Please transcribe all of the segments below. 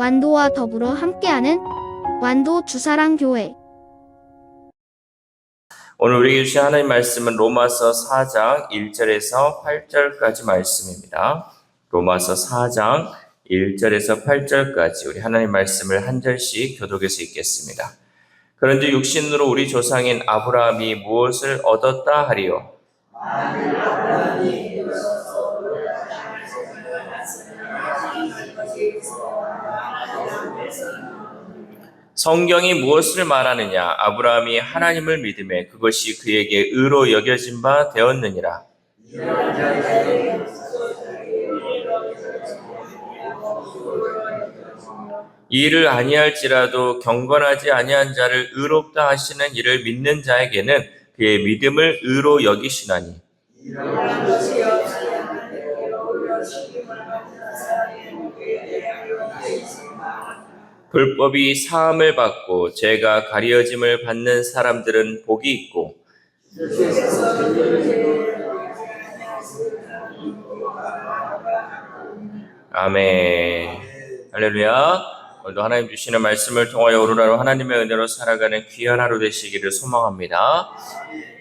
완도와 더불어 함께하는 완도 주사랑교회. 오늘 우리에게 주신 하나님 말씀은 로마서 4장 1절에서 8절까지 말씀입니다. 로마서 4장 1절에서 8절까지 우리 하나님 말씀을 한 절씩 교독해서 읽겠습니다. 그런데 육신으로 우리 조상인 아브라함이 무엇을 얻었다 하리요? 성경이 무엇을 말하느냐? 아브라함이 하나님을 믿음에 그것이 그에게 의로 여겨진 바 되었느니라. 이 일을 아니할지라도 경건하지 아니한 자를 의롭다 하시는 이를 믿는 자에게는 그의 믿음을 의로 여기시나니. 불법이 사함을 받고 죄가 가려짐을 받는 사람들은 복이 있고 아멘. 할렐루야. 오늘도 하나님 주시는 말씀을 통하여 오늘하루 하나님의 은혜로 살아가는 귀한 하루 되시기를 소망합니다.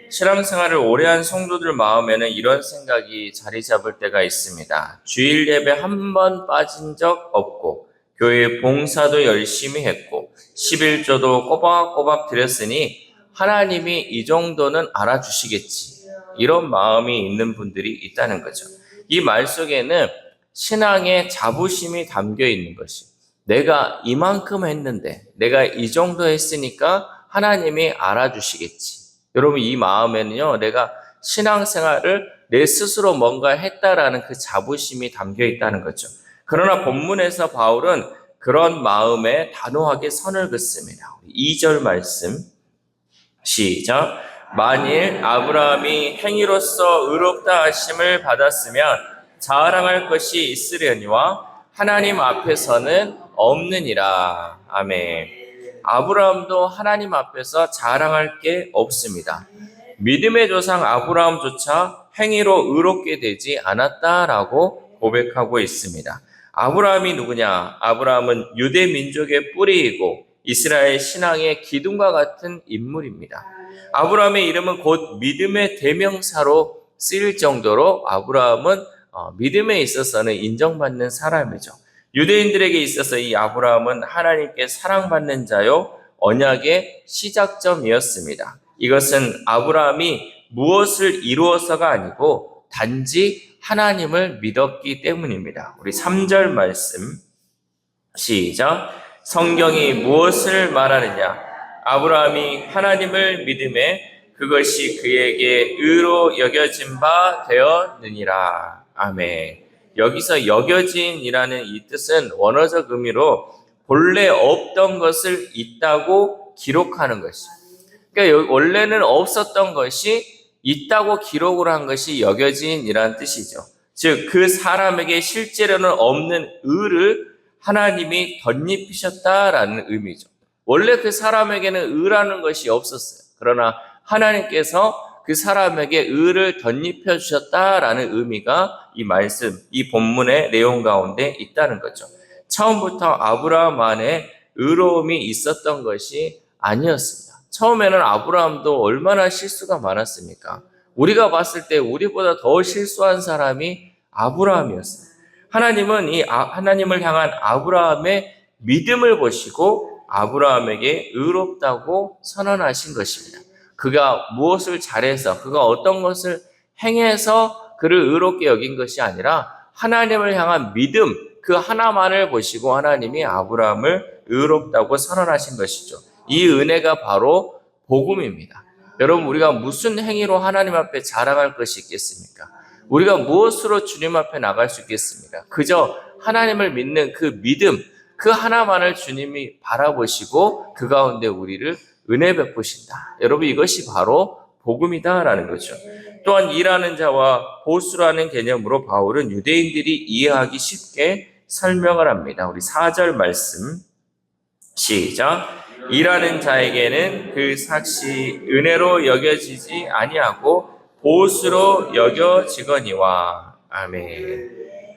신앙생활을 오래 한 성도들 마음에는 이런 생각이 자리 잡을 때가 있습니다. 주일 예배 한 번 빠진 적 없고 교회 봉사도 열심히 했고 11조도 꼬박꼬박 드렸으니 하나님이 이 정도는 알아주시겠지. 이런 마음이 있는 분들이 있다는 거죠. 이 말 속에는 신앙의 자부심이 담겨 있는 것이, 내가 이만큼 했는데 내가 이 정도 했으니까 하나님이 알아주시겠지. 여러분, 이 마음에는요, 내가 신앙생활을 내 스스로 뭔가 했다라는 그 자부심이 담겨 있다는 거죠. 그러나 본문에서 바울은 그런 마음에 단호하게 선을 긋습니다. 2절 말씀 시작. 만일 아브라함이 행위로서 의롭다 하심을 받았으면 자랑할 것이 있으려니와 하나님 앞에서는 없느니라. 아멘. 아브라함도 하나님 앞에서 자랑할 게 없습니다. 믿음의 조상 아브라함조차 행위로 의롭게 되지 않았다라고 고백하고 있습니다. 아브라함이 누구냐? 아브라함은 유대 민족의 뿌리이고 이스라엘 신앙의 기둥과 같은 인물입니다. 아브라함의 이름은 곧 믿음의 대명사로 쓰일 정도로 아브라함은 믿음에 있어서는 인정받는 사람이죠. 유대인들에게 있어서 이 아브라함은 하나님께 사랑받는 자요, 언약의 시작점이었습니다. 이것은 아브라함이 무엇을 이루어서가 아니고 단지 하나님을 믿었기 때문입니다. 우리 3절 말씀 시작. 성경이 무엇을 말하느냐? 아브라함이 하나님을 믿음에 그것이 그에게 의로 여겨진 바 되었느니라. 아멘. 여기서 여겨진이라는 이 뜻은 원어적 의미로 본래 없던 것을 있다고 기록하는 것입니다. 그러니까 원래는 없었던 것이 있다고 기록을 한 것이 여겨진이라는 뜻이죠. 즉, 그 사람에게 실제로는 없는 의를 하나님이 덧입히셨다라는 의미죠. 원래 그 사람에게는 의라는 것이 없었어요. 그러나 하나님께서 그 사람에게 의를 덧입혀 주셨다라는 의미가 이 말씀, 이 본문의 내용 가운데 있다는 거죠. 처음부터 아브라함 안에 의로움이 있었던 것이 아니었습니다. 처음에는 아브라함도 얼마나 실수가 많았습니까? 우리가 봤을 때 우리보다 더 실수한 사람이 아브라함이었어요. 하나님은 이 하나님을 향한 아브라함의 믿음을 보시고 아브라함에게 의롭다고 선언하신 것입니다. 그가 무엇을 잘해서, 그가 어떤 것을 행해서 그를 의롭게 여긴 것이 아니라 하나님을 향한 믿음, 그 하나만을 보시고 하나님이 아브라함을 의롭다고 선언하신 것이죠. 이 은혜가 바로 복음입니다. 여러분, 우리가 무슨 행위로 하나님 앞에 자랑할 것이 있겠습니까? 우리가 무엇으로 주님 앞에 나갈 수 있겠습니까? 그저 하나님을 믿는 그 믿음, 그 하나만을 주님이 바라보시고 그 가운데 우리를 은혜 베푸신다. 여러분, 이것이 바로 복음이다라는 거죠. 또한 일하는 자와 보수라는 개념으로 바울은 유대인들이 이해하기 쉽게 설명을 합니다. 우리 4절 말씀 시작. 일하는 자에게는 그 삭시 은혜로 여겨지지 아니하고 보수로 여겨지거니와. 아멘.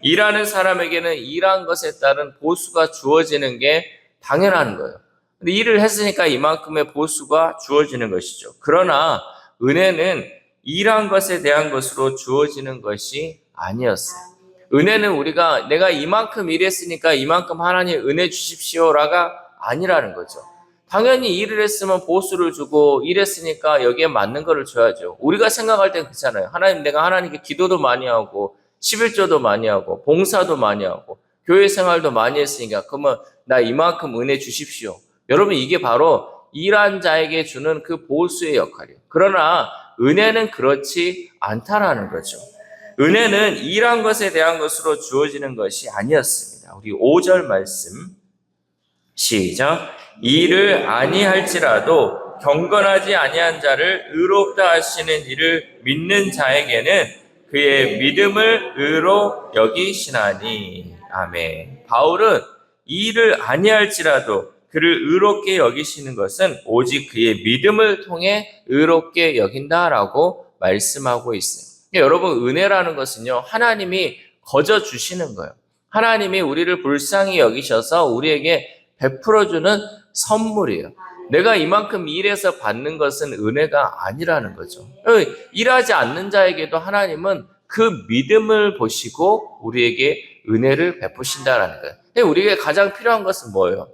일하는 사람에게는 일한 것에 따른 보수가 주어지는 게 당연한 거예요. 근데 일을 했으니까 이만큼의 보수가 주어지는 것이죠. 그러나 은혜는 일한 것에 대한 것으로 주어지는 것이 아니었어요. 은혜는 우리가 내가 이만큼 일했으니까 이만큼 하나님 은혜 주십시오라가 아니라는 거죠. 당연히 일을 했으면 보수를 주고 일했으니까 여기에 맞는 거를 줘야죠. 우리가 생각할 땐 그렇잖아요. 하나님, 내가 하나님께 기도도 많이 하고 11조도 많이 하고 봉사도 많이 하고 교회 생활도 많이 했으니까 그러면 나 이만큼 은혜 주십시오. 여러분, 이게 바로 일한 자에게 주는 그 보수의 역할이에요. 그러나 은혜는 그렇지 않다라는 거죠. 은혜는 일한 것에 대한 것으로 주어지는 것이 아니었습니다. 우리 5절 말씀 시작. 일을 아니할지라도 경건하지 아니한 자를 의롭다 하시는 이를 믿는 자에게는 그의 믿음을 의로 여기시나니. 아멘. 바울은 일을 아니할지라도 그를 의롭게 여기시는 것은 오직 그의 믿음을 통해 의롭게 여긴다라고 말씀하고 있어요. 여러분, 은혜라는 것은요, 하나님이 거저 주시는 거예요. 하나님이 우리를 불쌍히 여기셔서 우리에게 베풀어주는 선물이에요. 내가 이만큼 일해서 받는 것은 은혜가 아니라는 거죠. 일하지 않는 자에게도 하나님은 그 믿음을 보시고 우리에게 은혜를 베푸신다라는 거예요. 우리에게 가장 필요한 것은 뭐예요?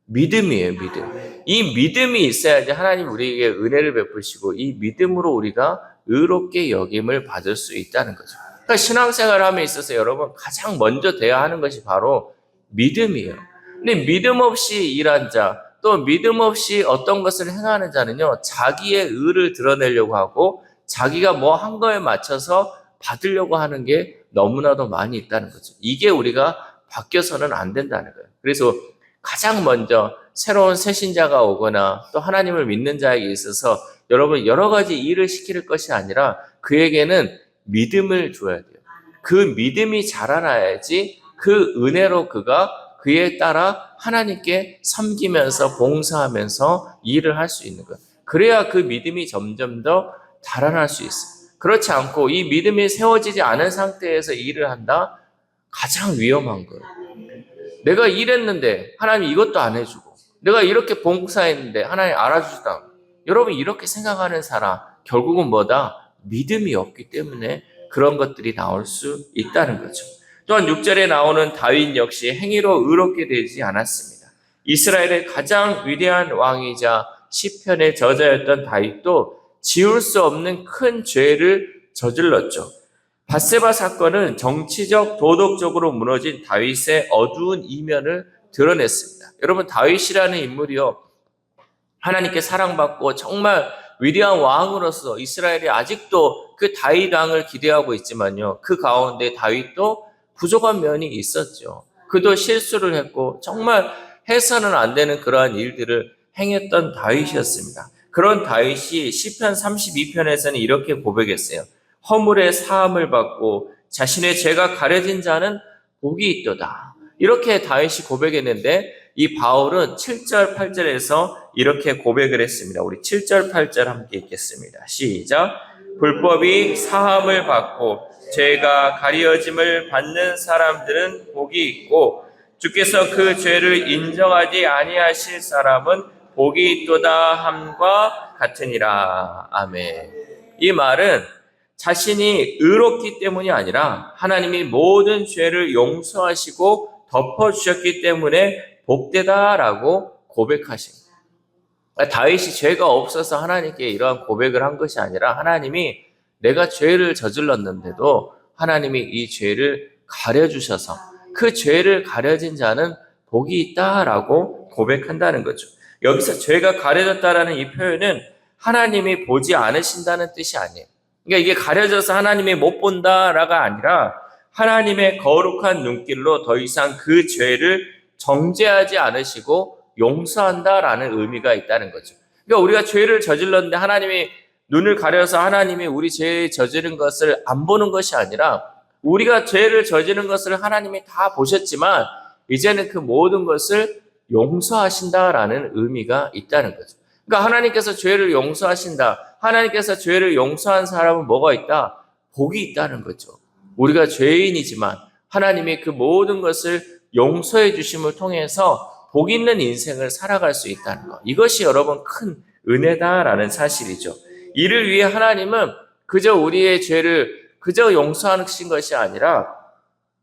믿음이에요, 믿음. 이 믿음이 있어야지 하나님 우리에게 은혜를 베푸시고 이 믿음으로 우리가 의롭게 여김을 받을 수 있다는 거죠. 그러니까 신앙생활을 함에 있어서 여러분 가장 먼저 돼야 하는 것이 바로 믿음이에요. 근데 믿음 없이 일한 자, 또 믿음 없이 어떤 것을 행하는 자는요, 자기의 의를 드러내려고 하고 자기가 뭐 한 거에 맞춰서 받으려고 하는 게 너무나도 많이 있다는 거죠. 이게 우리가 바뀌어서는 안 된다는 거예요. 그래서 가장 먼저 새로운 새신자가 오거나 또 하나님을 믿는 자에게 있어서 여러분 여러 가지 일을 시킬 것이 아니라 그에게는 믿음을 줘야 돼요. 그 믿음이 자라나야지 그 은혜로 그가 그에 따라 하나님께 섬기면서 봉사하면서 일을 할 수 있는 거예요. 그래야 그 믿음이 점점 더 달아날 수 있어요. 그렇지 않고 이 믿음이 세워지지 않은 상태에서 일을 한다? 가장 위험한 거예요. 내가 일했는데 하나님 이것도 안 해주고 내가 이렇게 봉사했는데 하나님 알아주지도 않고 여러분 이렇게 생각하는 사람 결국은 뭐다? 믿음이 없기 때문에 그런 것들이 나올 수 있다는 거죠. 또한 6절에 나오는 다윗 역시 행위로 의롭게 되지 않았습니다. 이스라엘의 가장 위대한 왕이자 시편의 저자였던 다윗도 지울 수 없는 큰 죄를 저질렀죠. 밧세바 사건은 정치적, 도덕적으로 무너진 다윗의 어두운 이면을 드러냈습니다. 여러분, 다윗이라는 인물이요, 하나님께 사랑받고 정말 위대한 왕으로서 이스라엘이 아직도 그 다윗 왕을 기대하고 있지만요, 그 가운데 다윗도 부족한 면이 있었죠. 그도 실수를 했고 정말 해서는 안 되는 그러한 일들을 행했던 다윗이었습니다. 그런 다윗이 시편 32편에서는 이렇게 고백했어요. 허물의 사함을 받고 자신의 죄가 가려진 자는 복이 있도다. 이렇게 다윗이 고백했는데 이 바울은 7절 8절에서 이렇게 고백을 했습니다. 우리 7절 8절 함께 읽겠습니다. 시작. 불법이 사함을 받고 죄가 가려짐을 받는 사람들은 복이 있고 주께서 그 죄를 인정하지 아니하실 사람은 복이 있도다 함과 같으니라. 아멘. 이 말은 자신이 의롭기 때문이 아니라 하나님이 모든 죄를 용서하시고 덮어주셨기 때문에 복되다라고 고백하신 거예요. 다윗이 죄가 없어서 하나님께 이러한 고백을 한 것이 아니라 하나님이 내가 죄를 저질렀는데도 하나님이 이 죄를 가려주셔서 그 죄를 가려진 자는 복이 있다라고 고백한다는 거죠. 여기서 죄가 가려졌다라는 이 표현은 하나님이 보지 않으신다는 뜻이 아니에요. 그러니까 이게 가려져서 하나님이 못 본다라가 아니라 하나님의 거룩한 눈길로 더 이상 그 죄를 정죄하지 않으시고 용서한다라는 의미가 있다는 거죠. 그러니까 우리가 죄를 저질렀는데 하나님이 눈을 가려서 하나님이 우리 죄에 저지른 것을 안 보는 것이 아니라 우리가 죄를 저지른 것을 하나님이 다 보셨지만 이제는 그 모든 것을 용서하신다라는 의미가 있다는 거죠. 그러니까 하나님께서 죄를 용서하신다. 하나님께서 죄를 용서한 사람은 뭐가 있다? 복이 있다는 거죠. 우리가 죄인이지만 하나님이 그 모든 것을 용서해 주심을 통해서 복 있는 인생을 살아갈 수 있다는 것. 이것이 여러분 큰 은혜다라는 사실이죠. 이를 위해 하나님은 그저 우리의 죄를 그저 용서하신 것이 아니라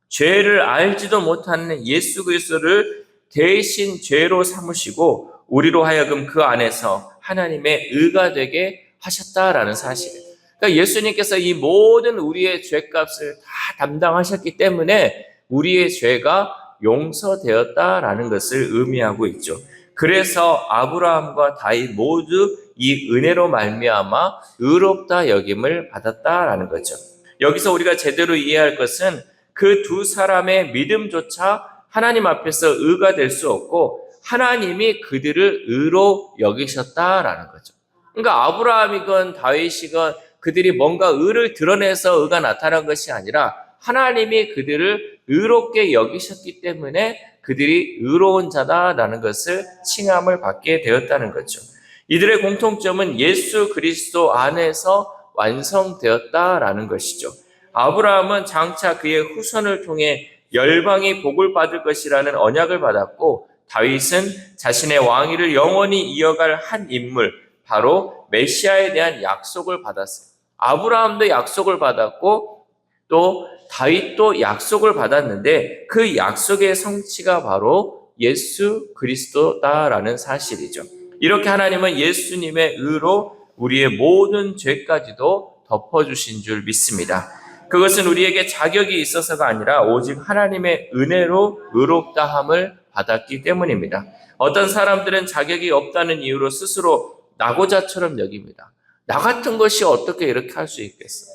죄를 알지도 못하는 예수 그리스도를 대신 죄로 삼으시고 우리로 하여금 그 안에서 하나님의 의가 되게 하셨다라는 사실이에요. 그러니까 예수님께서 이 모든 우리의 죄값을 다 담당하셨기 때문에 우리의 죄가 용서되었다라는 것을 의미하고 있죠. 그래서 아브라함과 다윗 모두 이 은혜로 말미암아 의롭다 여김을 받았다라는 거죠. 여기서 우리가 제대로 이해할 것은 그 두 사람의 믿음조차 하나님 앞에서 의가 될 수 없고 하나님이 그들을 의로 여기셨다라는 거죠. 그러니까 아브라함이건 다윗이건 그들이 뭔가 의를 드러내서 의가 나타난 것이 아니라 하나님이 그들을 의롭게 여기셨기 때문에 그들이 의로운 자다라는 것을 칭함을 받게 되었다는 거죠. 이들의 공통점은 예수 그리스도 안에서 완성되었다라는 것이죠. 아브라함은 장차 그의 후손을 통해 열방이 복을 받을 것이라는 언약을 받았고 다윗은 자신의 왕위를 영원히 이어갈 한 인물, 바로 메시아에 대한 약속을 받았어요. 아브라함도 약속을 받았고 또 다윗도 약속을 받았는데 그 약속의 성취가 바로 예수 그리스도다라는 사실이죠. 이렇게 하나님은 예수님의 의로 우리의 모든 죄까지도 덮어주신 줄 믿습니다. 그것은 우리에게 자격이 있어서가 아니라 오직 하나님의 은혜로 의롭다함을 받았기 때문입니다. 어떤 사람들은 자격이 없다는 이유로 스스로 나고자처럼 여깁니다. 나 같은 것이 어떻게 이렇게 할 수 있겠어?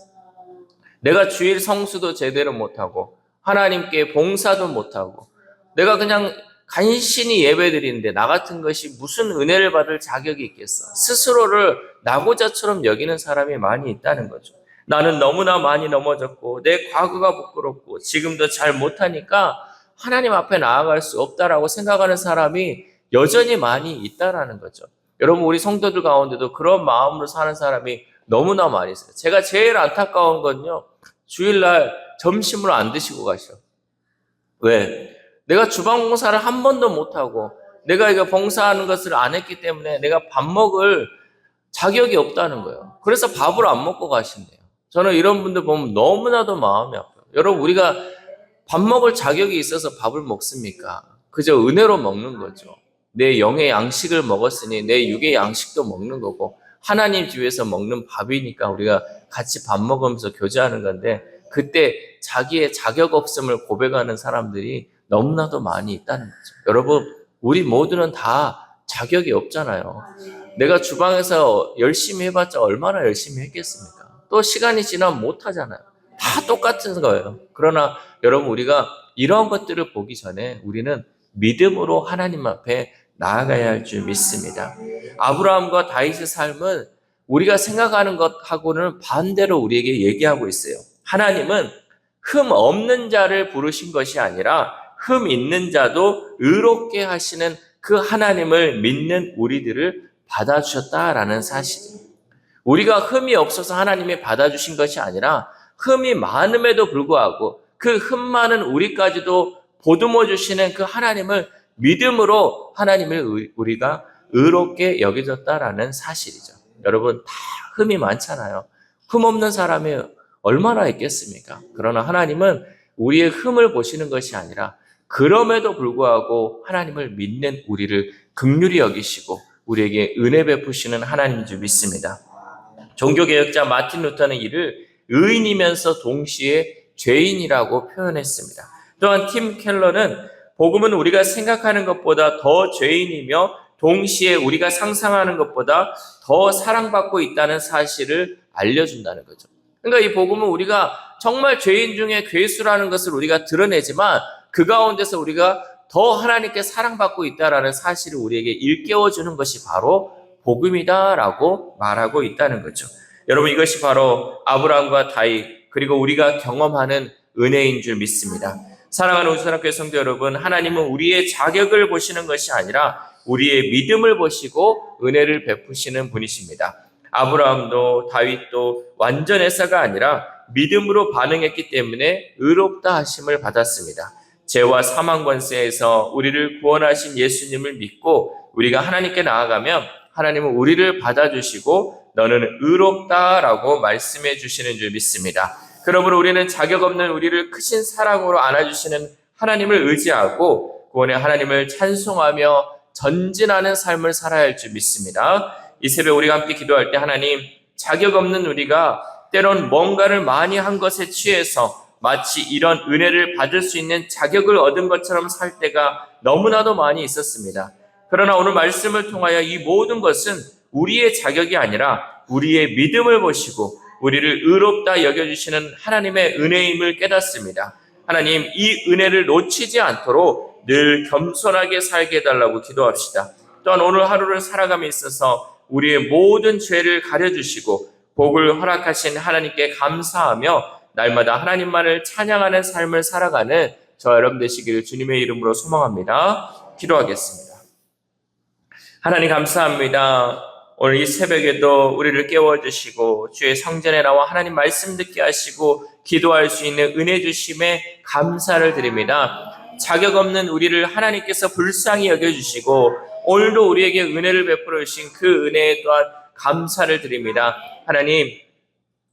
내가 주일 성수도 제대로 못하고 하나님께 봉사도 못하고 내가 그냥 간신히 예배드리는데 나 같은 것이 무슨 은혜를 받을 자격이 있겠어? 스스로를 나고자처럼 여기는 사람이 많이 있다는 거죠. 나는 너무나 많이 넘어졌고 내 과거가 부끄럽고 지금도 잘 못하니까 하나님 앞에 나아갈 수 없다라고 생각하는 사람이 여전히 많이 있다라는 거죠. 여러분 우리 성도들 가운데도 그런 마음으로 사는 사람이 너무나 많이 있어요. 제가 제일 안타까운 건요. 주일날 점심을 안 드시고 가셔. 왜? 내가 주방 봉사를 한 번도 못하고 내가 이거 봉사하는 것을 안 했기 때문에 내가 밥 먹을 자격이 없다는 거예요. 그래서 밥을 안 먹고 가신대요. 저는 이런 분들 보면 너무나도 마음이 아파요. 여러분 우리가 밥 먹을 자격이 있어서 밥을 먹습니까? 그저 은혜로 먹는 거죠. 내 영의 양식을 먹었으니 내 육의 양식도 먹는 거고 하나님 집에서 먹는 밥이니까 우리가 같이 밥 먹으면서 교제하는 건데 그때 자기의 자격 없음을 고백하는 사람들이 너무나도 많이 있다는 거죠. 여러분 우리 모두는 다 자격이 없잖아요. 내가 주방에서 열심히 해봤자 얼마나 열심히 했겠습니까? 또 시간이 지나면 못하잖아요. 다 똑같은 거예요. 그러나 여러분 우리가 이런 것들을 보기 전에 우리는 믿음으로 하나님 앞에 나아가야 할 줄 믿습니다. 아브라함과 다윗의 삶은 우리가 생각하는 것하고는 반대로 우리에게 얘기하고 있어요. 하나님은 흠 없는 자를 부르신 것이 아니라 흠 있는 자도 의롭게 하시는 그 하나님을 믿는 우리들을 받아주셨다라는 사실이에요. 우리가 흠이 없어서 하나님이 받아주신 것이 아니라 흠이 많음에도 불구하고 그 흠 많은 우리까지도 보듬어 주시는 그 하나님을 믿음으로 하나님을 우리가 의롭게 여겨졌다라는 사실이죠. 여러분 다 흠이 많잖아요. 흠 없는 사람이 얼마나 있겠습니까? 그러나 하나님은 우리의 흠을 보시는 것이 아니라 그럼에도 불구하고 하나님을 믿는 우리를 긍휼히 여기시고 우리에게 은혜 베푸시는 하나님인 줄 믿습니다. 종교개혁자 마틴 루터는 이를 의인이면서 동시에 죄인이라고 표현했습니다. 또한 팀 켈러는 복음은 우리가 생각하는 것보다 더 죄인이며 동시에 우리가 상상하는 것보다 더 사랑받고 있다는 사실을 알려준다는 거죠. 그러니까 이 복음은 우리가 정말 죄인 중에 괴수라는 것을 우리가 드러내지만 그 가운데서 우리가 더 하나님께 사랑받고 있다는 사실을 우리에게 일깨워주는 것이 바로 복음이다라고 말하고 있다는 거죠. 여러분 이것이 바로 아브라함과 다윗 그리고 우리가 경험하는 은혜인 줄 믿습니다. 사랑하는 우주사랑교회 성도 여러분, 하나님은 우리의 자격을 보시는 것이 아니라 우리의 믿음을 보시고 은혜를 베푸시는 분이십니다. 아브라함도 다윗도 완전해서가 아니라 믿음으로 반응했기 때문에 의롭다 하심을 받았습니다. 죄와 사망 권세에서 우리를 구원하신 예수님을 믿고 우리가 하나님께 나아가면 하나님은 우리를 받아주시고 너는 의롭다라고 말씀해 주시는 줄 믿습니다. 그러므로 우리는 자격 없는 우리를 크신 사랑으로 안아주시는 하나님을 의지하고 구원의 하나님을 찬송하며 전진하는 삶을 살아야 할 줄 믿습니다. 이 새벽 우리가 함께 기도할 때 하나님, 자격 없는 우리가 때론 뭔가를 많이 한 것에 취해서 마치 이런 은혜를 받을 수 있는 자격을 얻은 것처럼 살 때가 너무나도 많이 있었습니다. 그러나 오늘 말씀을 통하여 이 모든 것은 우리의 자격이 아니라 우리의 믿음을 보시고 우리를 의롭다 여겨주시는 하나님의 은혜임을 깨닫습니다. 하나님, 이 은혜를 놓치지 않도록 늘 겸손하게 살게 해달라고 기도합시다. 또한 오늘 하루를 살아감에 있어서 우리의 모든 죄를 가려주시고 복을 허락하신 하나님께 감사하며 날마다 하나님만을 찬양하는 삶을 살아가는 저와 여러분 되시기를 주님의 이름으로 소망합니다. 기도하겠습니다. 하나님 감사합니다. 오늘 이 새벽에도 우리를 깨워주시고 주의 성전에 나와 하나님 말씀 듣게 하시고 기도할 수 있는 은혜 주심에 감사를 드립니다. 자격 없는 우리를 하나님께서 불쌍히 여겨주시고 오늘도 우리에게 은혜를 베풀어 주신 그 은혜에 또한 감사를 드립니다. 하나님,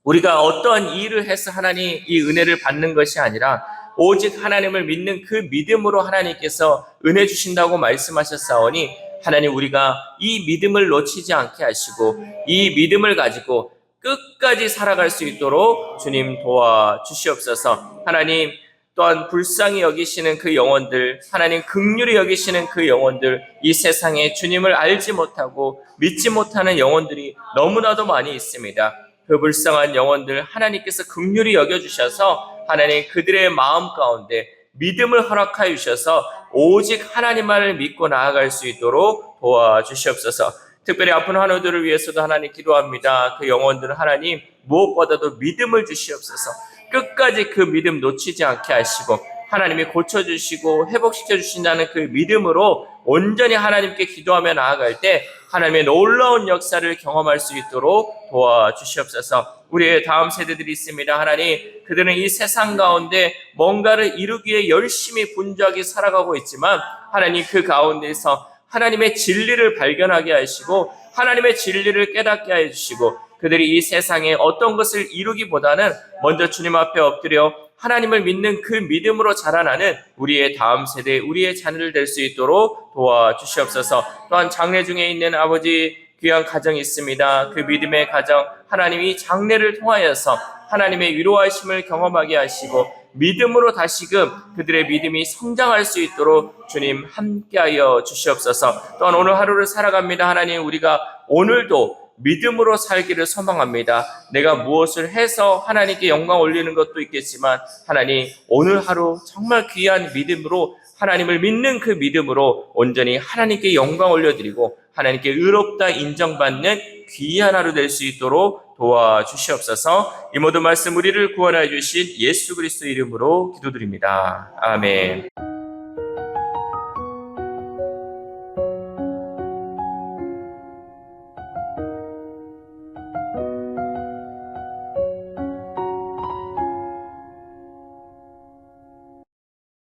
우리가 어떠한 일을 해서 하나님 이 은혜를 받는 것이 아니라 오직 하나님을 믿는 그 믿음으로 하나님께서 은혜 주신다고 말씀하셨사오니 하나님, 우리가 이 믿음을 놓치지 않게 하시고 이 믿음을 가지고 끝까지 살아갈 수 있도록 주님 도와주시옵소서. 하나님, 또한 불쌍히 여기시는 그 영혼들, 하나님 긍휼히 여기시는 그 영혼들, 이 세상에 주님을 알지 못하고 믿지 못하는 영혼들이 너무나도 많이 있습니다. 그 불쌍한 영혼들 하나님께서 긍휼히 여겨주셔서 하나님 그들의 마음 가운데 믿음을 허락하여 주셔서 오직 하나님만을 믿고 나아갈 수 있도록 도와주시옵소서. 특별히 아픈 환우들을 위해서도 하나님 기도합니다. 그 영혼들은 하나님 무엇보다도 믿음을 주시옵소서. 끝까지 그 믿음 놓치지 않게 하시고 하나님이 고쳐주시고 회복시켜주신다는 그 믿음으로 온전히 하나님께 기도하며 나아갈 때 하나님의 놀라운 역사를 경험할 수 있도록 도와주시옵소서. 우리의 다음 세대들이 있습니다. 하나님, 그들은 이 세상 가운데 뭔가를 이루기 위해 열심히 분주하게 살아가고 있지만 하나님 그 가운데서 하나님의 진리를 발견하게 하시고 하나님의 진리를 깨닫게 해주시고 그들이 이 세상에 어떤 것을 이루기보다는 먼저 주님 앞에 엎드려 하나님을 믿는 그 믿음으로 자라나는 우리의 다음 세대, 우리의 자녀들 될 수 있도록 도와주시옵소서. 또한 장래 중에 있는 아버지 귀한 가정이 있습니다. 그 믿음의 가정, 하나님이 장래를 통하여서 하나님의 위로하심을 경험하게 하시고 믿음으로 다시금 그들의 믿음이 성장할 수 있도록 주님 함께하여 주시옵소서. 또한 오늘 하루를 살아갑니다. 하나님, 우리가 오늘도 믿음으로 살기를 소망합니다. 내가 무엇을 해서 하나님께 영광 올리는 것도 있겠지만 하나님, 오늘 하루 정말 귀한 믿음으로 하나님을 믿는 그 믿음으로 온전히 하나님께 영광 올려드리고 하나님께 의롭다 인정받는 귀한 하루 될 수 있도록 도와주시옵소서. 이 모든 말씀 우리를 구원하여 주신 예수 그리스도 이름으로 기도드립니다. 아멘.